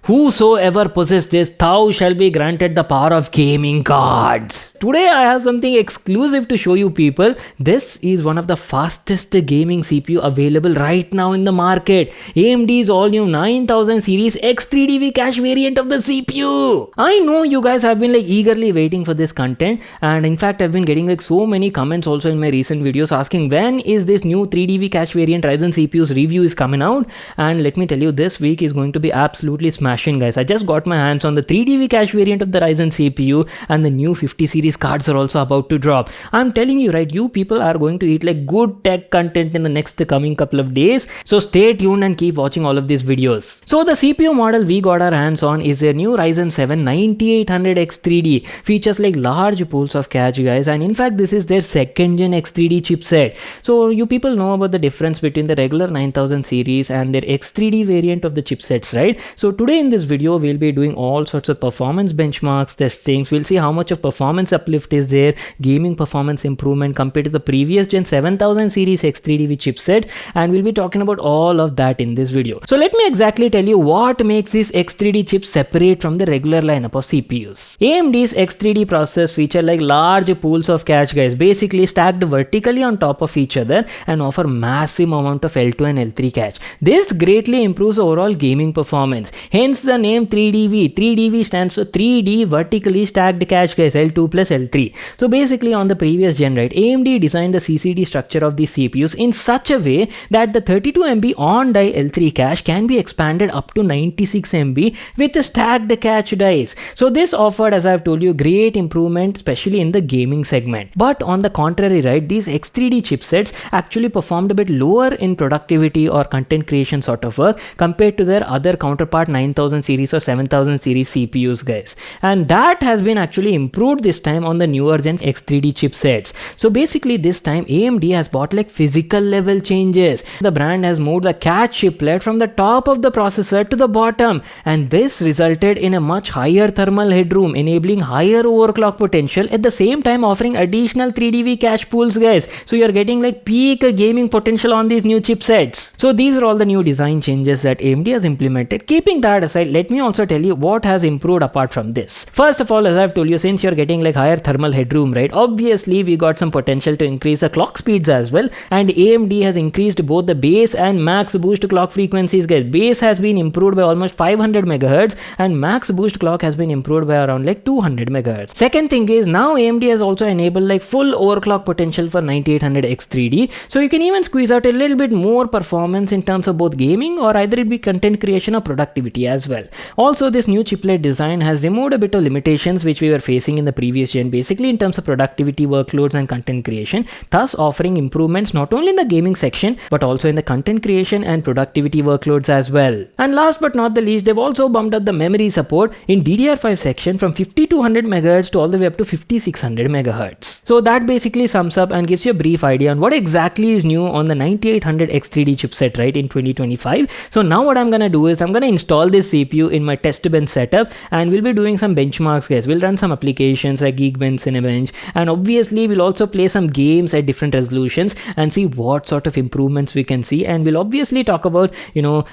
Whosoever possesses this, thou shall be granted the power of gaming gods. Today I have something exclusive to show you people. This is one of the fastest gaming CPU available right now in the market. AMD's all new 9000 series X3D cache variant of the CPU. I know you guys have been eagerly waiting for this content, and in fact I've been getting so many comments also in my recent videos asking when is this new 3D cache variant Ryzen CPU's review is coming out. And let me tell you, this week is going to be absolutely smashing, guys. I just got my hands on the 3D cache variant of the Ryzen CPU, and the new 50 series cards are also about to drop. I'm telling you, right, you people are going to eat good tech content in the next coming couple of days, so stay tuned and keep watching all of these videos. So the CPU model we got our hands on is their new Ryzen 7 9800X3D. Features large pools of cache, guys, and in fact this is their second gen X3D chipset. So you people know about the difference between the regular 9000 series and their X3D variant of the chipsets, right? So today in this video we'll be doing all sorts of performance benchmarks, testings. We'll see how much of performance uplift is there, gaming performance improvement compared to the previous gen 7000 series X3D chipset, and we'll be talking about all of that in this video. So let me exactly tell you what makes this X3D chip separate from the regular lineup of CPUs. AMD's X3D processors feature large pools of cache, guys, basically stacked vertically on top of each other, and offer massive amount of L2 and L3 cache. This greatly improves overall gaming performance, hence the name 3DV. 3DV stands for 3D vertically stacked cache, guys, L2 plus L3. So basically on the previous gen, right, AMD designed the CCD structure of these CPUs in such a way that the 32 MB on die L3 cache can be expanded up to 96 MB with the stacked cache dies. So this offered, as I've told you, great improvement especially in the gaming segment. But on the contrary, right, these X3D chipsets actually performed a bit lower in productivity or content creation sort of work compared to their other counterpart 9000 series or 7000 series CPUs, guys, and that has been actually improved this time on the newer gen X3D chipsets. So basically this time AMD has bought physical level changes. The brand has moved the cache chiplet from the top of the processor to the bottom, and this resulted in a much higher thermal headroom, enabling higher overclock potential, at the same time offering additional 3DV cache pools, guys. So you're getting peak gaming potential on these new chipsets. So these are all the new design changes that AMD has implemented. Keeping that aside, let me also tell you what has improved apart from this. First of all, as I've told you, since you're getting higher thermal headroom, right, obviously we got some potential to increase the clock speeds as well, and AMD has increased both the base and max boost clock frequencies, guys. Base has been improved by almost 500 MHz and max boost clock has been improved by around 200 MHz. Second thing is, now AMD has also enabled full overclock potential for 9800X3D, so you can even squeeze out a little bit more performance in terms of both gaming or either it be content creation or productivity as well. Also, this new chiplet design has removed a bit of limitations which we were facing in the previous gen, basically in terms of productivity workloads and content creation, thus offering improvements not only in the gaming section but also in the content creation and productivity workloads as well. And last but not the least, they've also bumped up the memory support in DDR5 section from 5200 MHz to all the way up to 5600 MHz. So that basically sums up and gives you a brief idea on what exactly is new on the 9800X3D chipset, right, in 2025. So now what I'm gonna do is I'm gonna install this CPU in my test bench setup, and we'll be doing some benchmarks, guys. We'll run some applications like Geekbench, Cinebench, and obviously we'll also play some games at different resolutions and see what sort of improvements we can see, and we'll obviously talk about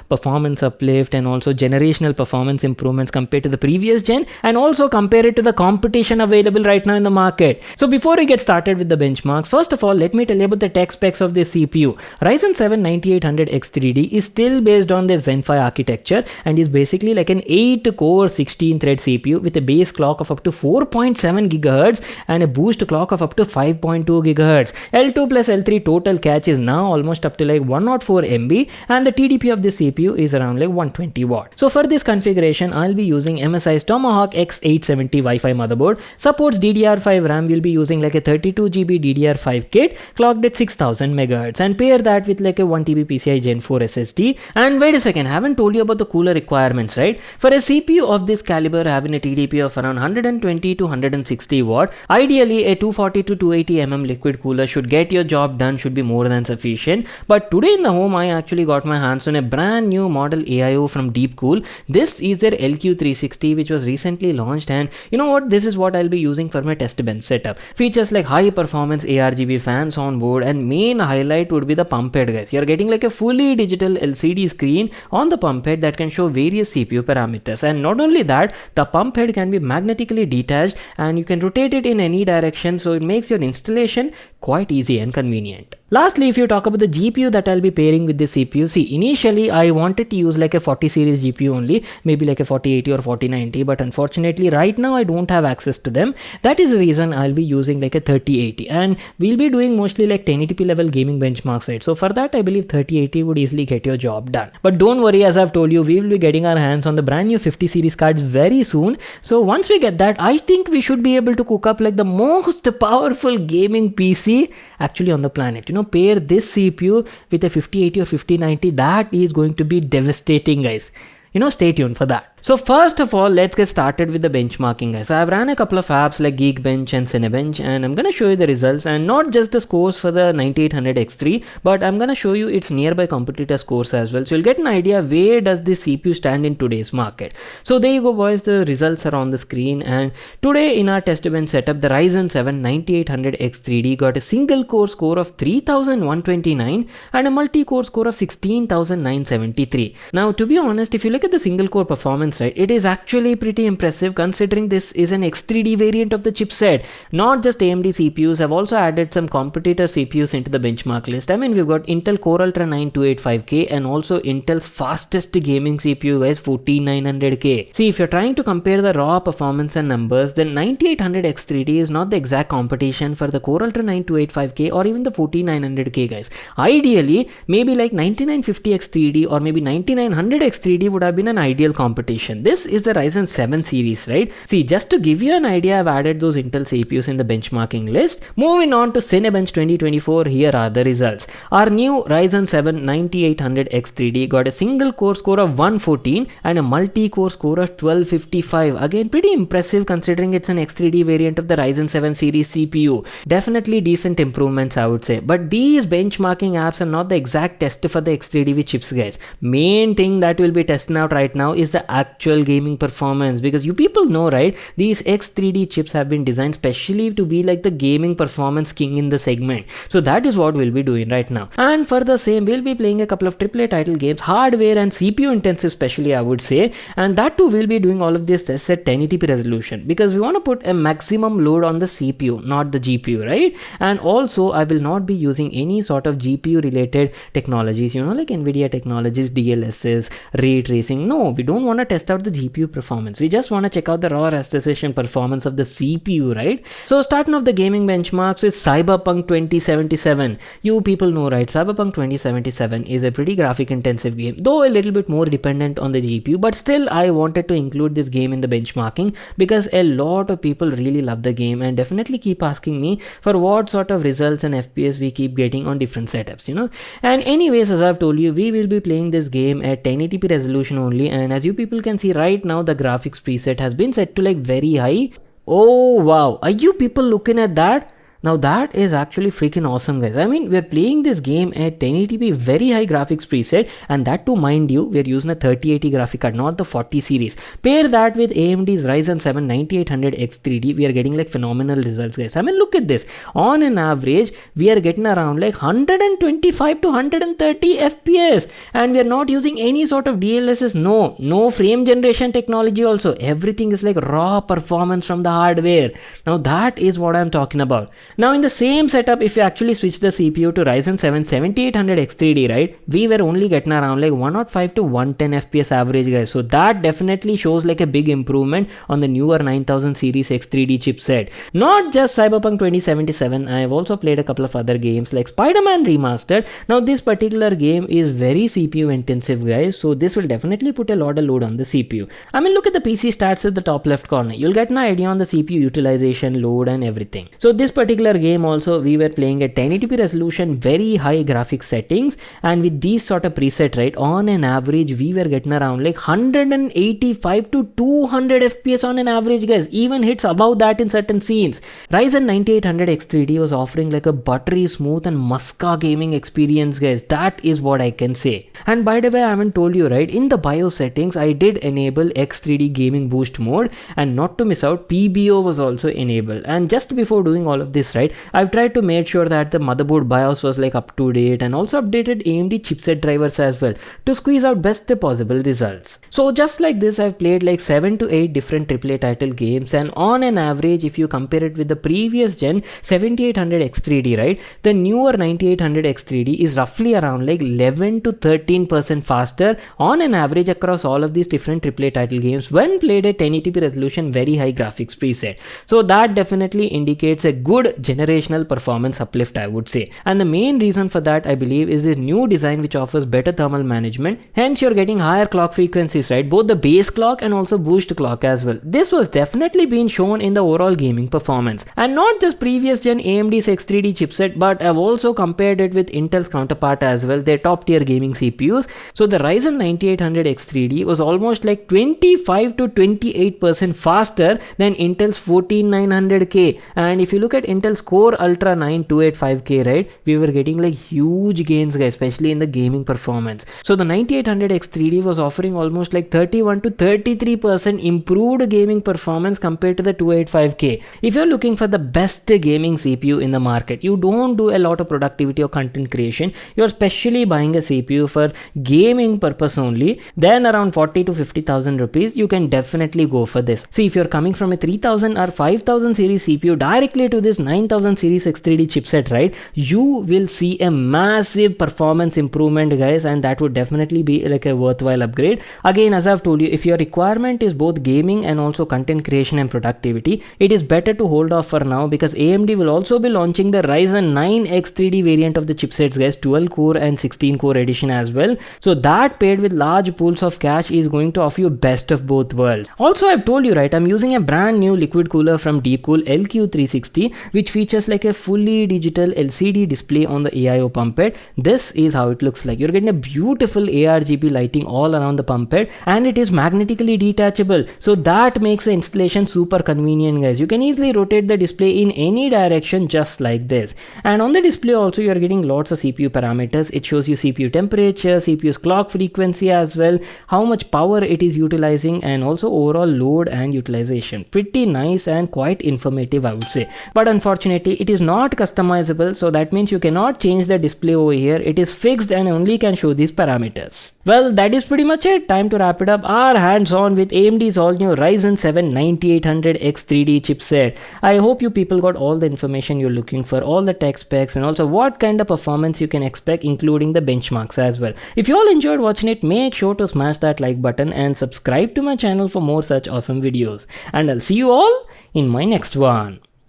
performance uplift and also generational performance improvements compared to the previous gen, and also compare it to the competition available right now in the market. So before we get started with the benchmarks, first of all let me tell you about the tech specs of this CPU. Ryzen 7 9800X3D is still based on their Zen 5 architecture and is basically an 8-core 16-thread CPU with a base clock of up to 4.7 GHz and a boost clock of up to 5.2 GHz. L2 plus L3 total cache is now almost up to 104 MB, and the TDP of this CPU is around 120 watt. So for this configuration, I'll be using MSI's Tomahawk X870 Wi-Fi motherboard. Supports DDR5 RAM. We'll be using a 32 GB DDR5 kit clocked at 6000 MHz, and pair that with a 1 TB PCI Gen 4 SSD. And wait a second, I haven't told you about the cooler requirements, right? For a CPU of this caliber having a TDP of around 120 to 160 60 watt. Ideally, a 240 to 280 mm liquid cooler should get your job done, should be more than sufficient. But today in the home, I actually got my hands on a brand new model AIO from Deepcool. This is their LQ360, which was recently launched, and you know what, this is what I'll be using for my test bench setup. Features like high performance ARGB fans on board, and main highlight would be the pump head, guys. You're getting like a fully digital LCD screen on the pump head that can show various CPU parameters. And not only that, the pump head can be magnetically detached and you can rotate it in any direction, so it makes your installation quite easy and convenient. Lastly, if you talk about the GPU that I'll be pairing with this CPU, see, initially I wanted to use like a 40 series GPU only, maybe like a 4080 or 4090, but unfortunately right now I don't have access to them. That is the reason I'll be using like a 3080, and we'll be doing mostly like 1080p level gaming benchmarks, right? So for that, I believe 3080 would easily get your job done. But don't worry, as I've told you, we will be getting our hands on the brand new 50 series cards very soon. So once we get that, I think we should be able to cook up like the most powerful gaming PC actually on the planet. You know, pair this CPU with a 5080 or 5090, that is going to be devastating, guys. You know, stay tuned for that. So first of all, let's get started with the benchmarking, guys. I've ran a couple of apps like Geekbench and Cinebench, and I'm going to show you the results, and not just the scores for the 9800 X3, but I'm going to show you its nearby competitor scores as well. So you'll get an idea where does this CPU stand in today's market. So there you go, boys. The results are on the screen, and today in our test bench setup, the Ryzen 7 9800 X3D got a single core score of 3129 and a multi-core score of 16973. Now, to be honest, if you look at the single core performance, right, it is actually pretty impressive considering this is an X3D variant of the chipset. Not just AMD CPUs, have also added some competitor CPUs into the benchmark list. I mean, we've got Intel Core Ultra 9 285K and also Intel's fastest gaming CPU, guys, 14900K. See, if you're trying to compare the raw performance and numbers, then 9800 X3D is not the exact competition for the Core Ultra 9 285K or even the 14900K, guys. Ideally, maybe like 9950 X3D or maybe 9900 X3D would have been an ideal competition. This is the Ryzen 7 series, right? See, just to give you an idea, I've added those Intel CPUs in the benchmarking list. Moving on to Cinebench 2024, here are the results. Our new Ryzen 7 9800 X3D got a single core score of 114 and a multi-core score of 1255. Again, pretty impressive considering it's an X3D variant of the Ryzen 7 series CPU. Definitely decent improvements, I would say. But these benchmarking apps are not the exact test for the X3D chips, guys. Main thing that we'll be testing out right now is the actual gaming performance, because you people know, right, these X3D chips have been designed specially to be like the gaming performance king in the segment. So that is what we'll be doing right now, and for the same we'll be playing a couple of AAA title games, hardware and CPU intensive especially, I would say, and that too we'll be doing all of this tests at 1080p resolution because we want to put a maximum load on the CPU, not the GPU, right? And also I will not be using any sort of GPU related technologies, you know, like NVIDIA technologies, DLSS, ray tracing. No, we don't want to test out the GPU performance. We just want to check out the raw rasterization performance of the CPU, right? So starting off the gaming benchmarks with Cyberpunk 2077. You people know, right, Cyberpunk 2077 is a pretty graphic intensive game, though a little bit more dependent on the GPU, but still I wanted to include this game in the benchmarking because a lot of people really love the game and definitely keep asking me for what sort of results and FPS we keep getting on different setups, you know. And anyways, as I've told you, we will be playing this game at 1080p resolution only, and as you people can see right now, the graphics preset has been set to like very high. Oh wow, are you people looking at that? Now that is actually freaking awesome, guys. I mean, we're playing this game at 1080p very high graphics preset, and that too, mind you, we're using a 3080 graphic card, not the 40 series. Pair that with AMD's Ryzen 7 9800 X3D, we are getting like phenomenal results, guys. I mean, look at this. On an average, we are getting around like 125 to 130 FPS, and we are not using any sort of DLSS. No frame generation technology also. Everything is like raw performance from the hardware. Now that is what I'm talking about. Now in the same setup, if you actually switch the CPU to Ryzen 7 7800 X3D, right, we were only getting around like 105 to 110 FPS average, guys. So that definitely shows like a big improvement on the newer 9000 series X3D chipset. Not just Cyberpunk 2077, I have also played a couple of other games like Spider-Man Remastered. Now this particular game is very CPU intensive, guys, so this will definitely put a lot of load on the CPU. I mean, look at the PC stats at the top left corner. You'll get an idea on the CPU utilization, load and everything. So this particular particular game also we were playing at 1080p resolution, very high graphics settings, and with these sort of preset, right, on an average we were getting around like 185 to 200 fps on an average, guys. Even hits above that in certain scenes. Ryzen 9800 X3D was offering like a buttery smooth and muska gaming experience, guys. That is what I can say. And by the way, I haven't told you, right, in the BIOS settings I did enable X3D gaming boost mode, and not to miss out, PBO was also enabled. And just before doing all of this, right, I've tried to make sure that the motherboard BIOS was like up to date, and also updated AMD chipset drivers as well to squeeze out best possible results. So just like this, I've played like 7 to 8 different AAA title games, and on an average, if you compare it with the previous gen 7800 X3D, right, the newer 9800 X3D is roughly around like 11 to 13% faster on an average across all of these different AAA title games when played at 1080p resolution, very high graphics preset. So that definitely indicates a good generational performance uplift, I would say. And the main reason for that, I believe, is the new design which offers better thermal management. Hence you're getting higher clock frequencies, right, both the base clock and also boost clock as well. This was definitely being shown in the overall gaming performance. And not just previous gen AMD's X3D chipset, but I've also compared it with Intel's counterpart as well, their top tier gaming CPUs. So the Ryzen 9800 X3D was almost like 25 to 28% faster than Intel's 14900K. And if you look at Intel's Core Ultra 9 285K, right, we were getting like huge gains, guys, especially in the gaming performance. So the 9800 X3D was offering almost like 31 to 33% improved gaming performance compared to the 285K. If you're looking for the best gaming CPU in the market, you don't do a lot of productivity or content creation, you're specially buying a CPU for gaming purpose only, then around 40 to 50,000 rupees, you can definitely go for this. See, if you're coming from a 3000 or 5000 series CPU directly to this 9000 series X3D chipset, right, you will see a massive performance improvement, guys, and that would definitely be like a worthwhile upgrade. Again, as I've told you, if your requirement is both gaming and also content creation and productivity, it is better to hold off for now, because AMD will also be launching the Ryzen 9 X3D variant of the chipsets, guys, 12 core and 16 core edition as well. So that paired with large pools of cash is going to offer you best of both worlds. Also, I've told you, right, I'm using a brand new liquid cooler from Deepcool LQ360, which features like a fully digital LCD display on the AIO pump head. This is how it looks like. You're getting a beautiful ARGB lighting all around the pump head, and it is magnetically detachable, so that makes the installation super convenient, guys. You can easily rotate the display in any direction just like this. And on the display also, you're getting lots of CPU parameters. It shows you CPU temperature, CPU's clock frequency as well, how much power it is utilizing, and also overall load and utilization. Pretty nice and quite informative, I would say. But unfortunately, it is not customizable, so that means you cannot change the display over here. It is fixed and only can show these parameters. Well, that is pretty much it. Time to wrap it up. Our hands on with AMD's all new Ryzen 7 9800 X3D chipset. I hope you people got all the information you're looking for, all the tech specs, and also what kind of performance you can expect, including the benchmarks as well. If you all enjoyed watching it, make sure to smash that like button and subscribe to my channel for more such awesome videos. And I'll see you all in my next one.